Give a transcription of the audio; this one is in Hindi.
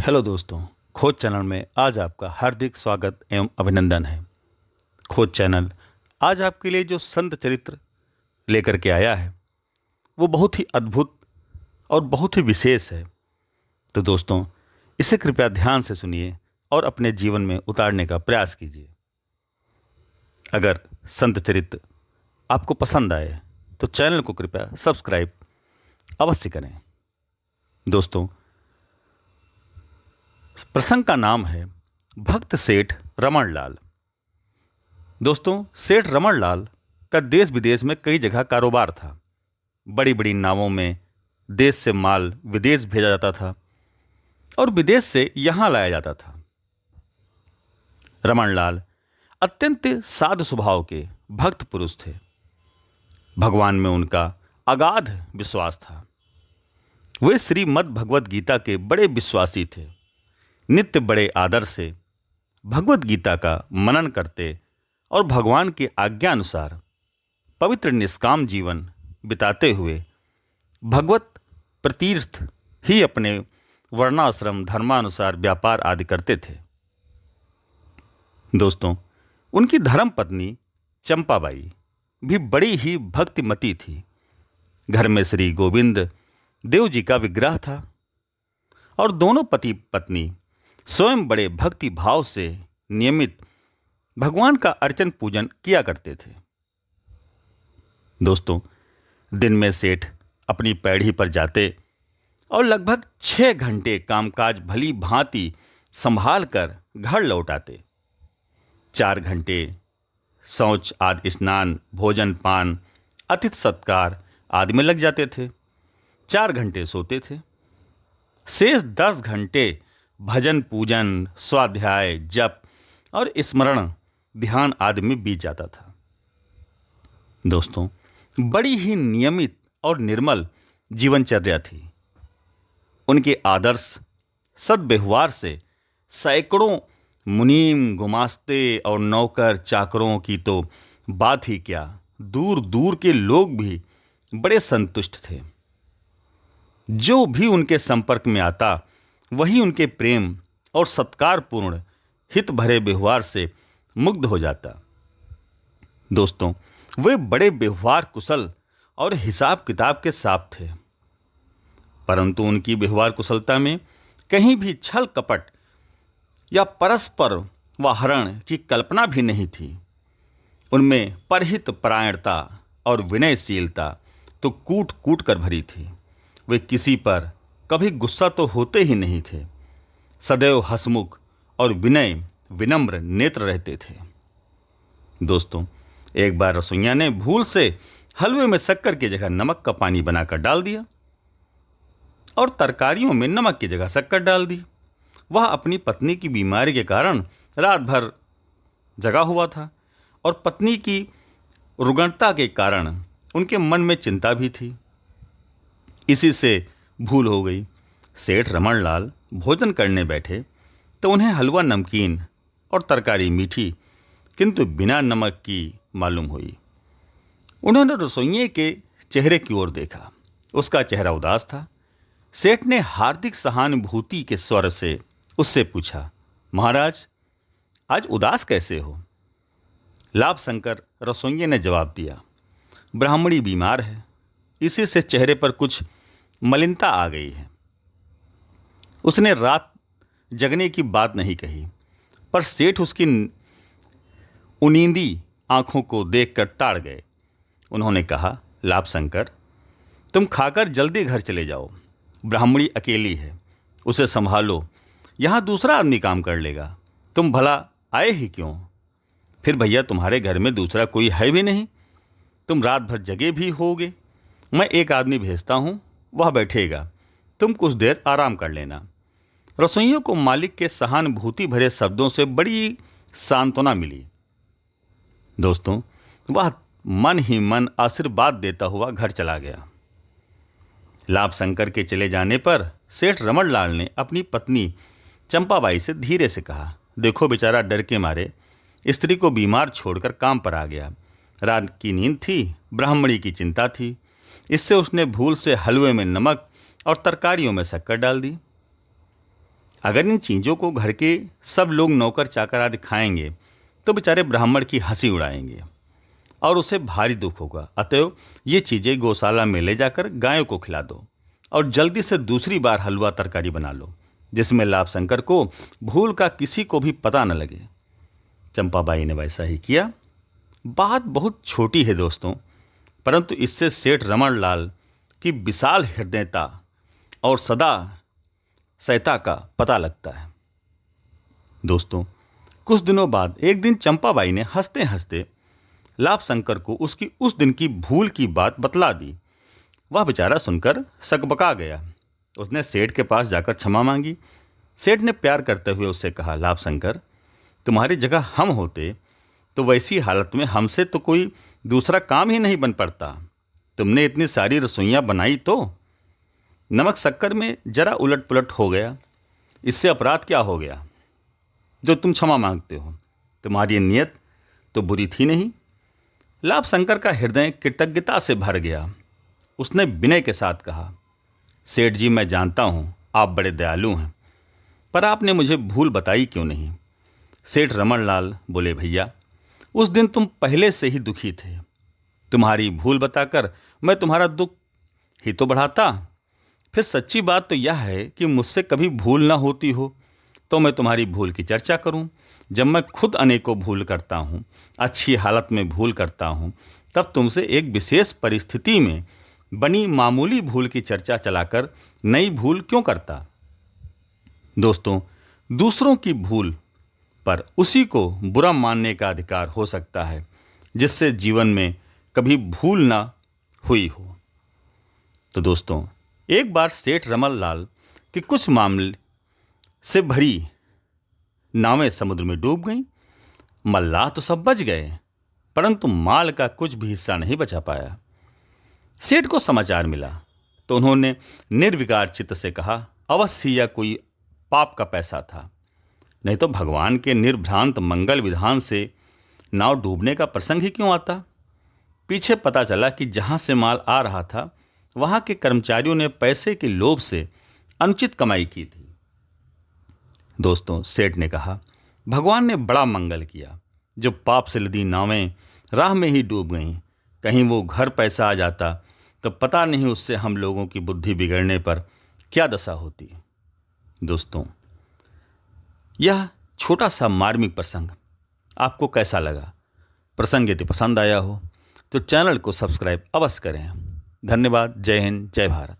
हेलो दोस्तों, खोज चैनल में आज आपका हार्दिक स्वागत एवं अभिनंदन है। खोज चैनल आज आपके लिए जो संत चरित्र लेकर के आया है वो बहुत ही अद्भुत और बहुत ही विशेष है। तो दोस्तों, इसे कृपया ध्यान से सुनिए और अपने जीवन में उतारने का प्रयास कीजिए। अगर संत चरित्र आपको पसंद आए तो चैनल को कृपया सब्सक्राइब अवश्य करें। दोस्तों, प्रसंग का नाम है भक्त सेठ रमन लाल। दोस्तों, सेठ रमन लाल का देश विदेश में कई जगह कारोबार था। बड़ी बड़ी नावों में देश से माल विदेश भेजा जाता था और विदेश से यहां लाया जाता था। रमन लाल अत्यंत साधु स्वभाव के भक्त पुरुष थे। भगवान में उनका अगाध विश्वास था। वे श्रीमद् भगवत गीता के बड़े विश्वासी थे। नित्य बड़े आदर से भगवत गीता का मनन करते और भगवान की आज्ञा अनुसार पवित्र निष्काम जीवन बिताते हुए भगवत प्रतीर्थ ही अपने वर्णाश्रम धर्मानुसार व्यापार आदि करते थे। दोस्तों, उनकी धर्म पत्नी चंपाबाई भी बड़ी ही भक्तिमती थी। घर में श्री गोविंद देव जी का विग्रह था और दोनों पति पत्नी स्वयं बड़े भक्ति भाव से नियमित भगवान का अर्चन पूजन किया करते थे। दोस्तों, दिन में सेठ अपनी पैड़ी पर जाते और लगभग 6 घंटे कामकाज भली भांति संभाल कर घर लौट आते। 4 घंटे शौच आदि स्नान भोजन पान अतिथि सत्कार आदि में लग जाते थे। 4 घंटे सोते थे। शेष 10 घंटे भजन पूजन स्वाध्याय जप और स्मरण ध्यान आदि में बीत जाता था। दोस्तों, बड़ी ही नियमित और निर्मल जीवनचर्या थी। उनके आदर्श सद्व्यवहार से सैकड़ों मुनीम गुमास्ते और नौकर चाकरों की तो बात ही क्या, दूर दूर के लोग भी बड़े संतुष्ट थे। जो भी उनके संपर्क में आता वही उनके प्रेम और सत्कारपूर्ण हित भरे व्यवहार से मुग्ध हो जाता। दोस्तों, वे बड़े व्यवहार कुशल और हिसाब किताब के साफ थे, परंतु उनकी व्यवहार कुशलता में कहीं भी छल कपट या परस्पर वाहरण की कल्पना भी नहीं थी। उनमें परहित परायणता और विनयशीलता तो कूट कूट कर भरी थी। वे किसी पर कभी गुस्सा तो होते ही नहीं थे। सदैव हंसमुख और विनम्र नेत्र रहते थे। दोस्तों, एक बार रसोइया ने भूल से हलवे में शक्कर की जगह नमक का पानी बनाकर डाल दिया और तरकारियों में नमक की जगह शक्कर डाल दी। वह अपनी पत्नी की बीमारी के कारण रात भर जगा हुआ था और पत्नी की रुग्णता के कारण उनके मन में चिंता भी थी। इसी से भूल हो गई। सेठ रमन लाल भोजन करने बैठे तो उन्हें हलवा नमकीन और तरकारी मीठी किंतु बिना नमक की मालूम हुई। उन्होंने रसोइये के चेहरे की ओर देखा। उसका चेहरा उदास था। सेठ ने हार्दिक सहानुभूति के स्वर से उससे पूछा, महाराज, आज उदास कैसे हो? लाभ शंकर रसोइये ने जवाब दिया, ब्राह्मणी बीमार है, इसी से चेहरे पर कुछ मलिनता आ गई है। उसने रात जगने की बात नहीं कही, पर सेठ उसकी उनींदी आंखों को देखकर ताड़ गए। उन्होंने कहा, लाभ शंकर, तुम खाकर जल्दी घर चले जाओ। ब्राह्मणी अकेली है, उसे संभालो। यहां दूसरा आदमी काम कर लेगा। तुम भला आए ही क्यों? फिर भैया, तुम्हारे घर में दूसरा कोई है भी नहीं। तुम रात भर जगे भी होगे। मैं एक आदमी भेजता हूं, वह बैठेगा। तुम कुछ देर आराम कर लेना। रसोइयों को मालिक के सहानुभूति भरे शब्दों से बड़ी सांत्वना मिली। दोस्तों, वह मन ही मन आशीर्वाद देता हुआ घर चला गया। लाभ शंकर के चले जाने पर सेठ रमन लाल ने अपनी पत्नी चंपाबाई से धीरे से कहा, देखो, बेचारा डर के मारे स्त्री को बीमार छोड़कर काम पर आ गया। रात की नींद थी, ब्राह्मणी की चिंता थी, इससे उसने भूल से हलवे में नमक और तरकारियों में शक्कर डाल दी। अगर इन चीज़ों को घर के सब लोग नौकर चाकर आदि खाएंगे तो बेचारे ब्राह्मण की हंसी उड़ाएंगे और उसे भारी दुख होगा। अतएव ये चीज़ें गौशाला में ले जाकर गायों को खिला दो और जल्दी से दूसरी बार हलवा तरकारी बना लो, जिसमें लाभ शंकर को भूल का किसी को भी पता न लगे। चंपाबाई ने वैसा ही किया। बात बहुत छोटी है दोस्तों, परंतु इससे सेठ रमन लाल की विशाल हृदयता और सदा सहायता का पता लगता है। दोस्तों, कुछ दिनों बाद एक दिन चंपाबाई ने हंसते हंसते लाभ शंकर को उसकी उस दिन की भूल की बात बतला दी। वह बेचारा सुनकर सकबका गया। उसने सेठ के पास जाकर क्षमा मांगी। सेठ ने प्यार करते हुए उससे कहा, लाभ शंकर, तुम्हारी जगह हम होते तो वैसी हालत में हमसे तो कोई दूसरा काम ही नहीं बन पड़ता। तुमने इतनी सारी रसोइयाँ बनाई तो नमक शक्कर में जरा उलट पुलट हो गया, इससे अपराध क्या हो गया जो तुम क्षमा मांगते हो? तुम्हारी नीयत तो बुरी थी नहीं। लाभ शंकर का हृदय कृतज्ञता से भर गया। उसने विनय के साथ कहा, सेठ जी, मैं जानता हूँ आप बड़े दयालु हैं, पर आपने मुझे भूल बताई क्यों नहीं? सेठ रमन लाल बोले, भैया, उस दिन तुम पहले से ही दुखी थे। तुम्हारी भूल बताकर मैं तुम्हारा दुख ही तो बढ़ाता। फिर सच्ची बात तो यह है कि मुझसे कभी भूल ना होती हो तो मैं तुम्हारी भूल की चर्चा करूं। जब मैं खुद अनेकों भूल करता हूं, अच्छी हालत में भूल करता हूं, तब तुमसे एक विशेष परिस्थिति में बनी मामूली भूल की चर्चा चलाकर नई भूल क्यों करता? दोस्तों, दूसरों की भूल पर उसी को बुरा मानने का अधिकार हो सकता है जिससे जीवन में कभी भूल ना हुई हो। तो दोस्तों, एक बार सेठ रमन लाल की कुछ मामले से भरी नावें समुद्र में डूब गईं। मल्लाह तो सब बच गए, परंतु माल का कुछ भी हिस्सा नहीं बचा पाया। सेठ को समाचार मिला तो उन्होंने निर्विकार चित्त से कहा, अवश्य यह कोई पाप का पैसा था, नहीं तो भगवान के निर्भ्रांत मंगल विधान से नाव डूबने का प्रसंग ही क्यों आता? पीछे पता चला कि जहां से माल आ रहा था वहां के कर्मचारियों ने पैसे के लोभ से अनुचित कमाई की थी। दोस्तों, सेठ ने कहा, भगवान ने बड़ा मंगल किया। जो पाप से लदी नावें राह में ही डूब गईं। कहीं वो घर पैसा आ जाता तो पता नहीं उससे हम लोगों की बुद्धि बिगड़ने पर क्या दशा होती। दोस्तों, यह छोटा सा मार्मिक प्रसंग आपको कैसा लगा? प्रसंग यदि पसंद आया हो तो चैनल को सब्सक्राइब अवश्य करें। धन्यवाद। जय हिंद, जय भारत।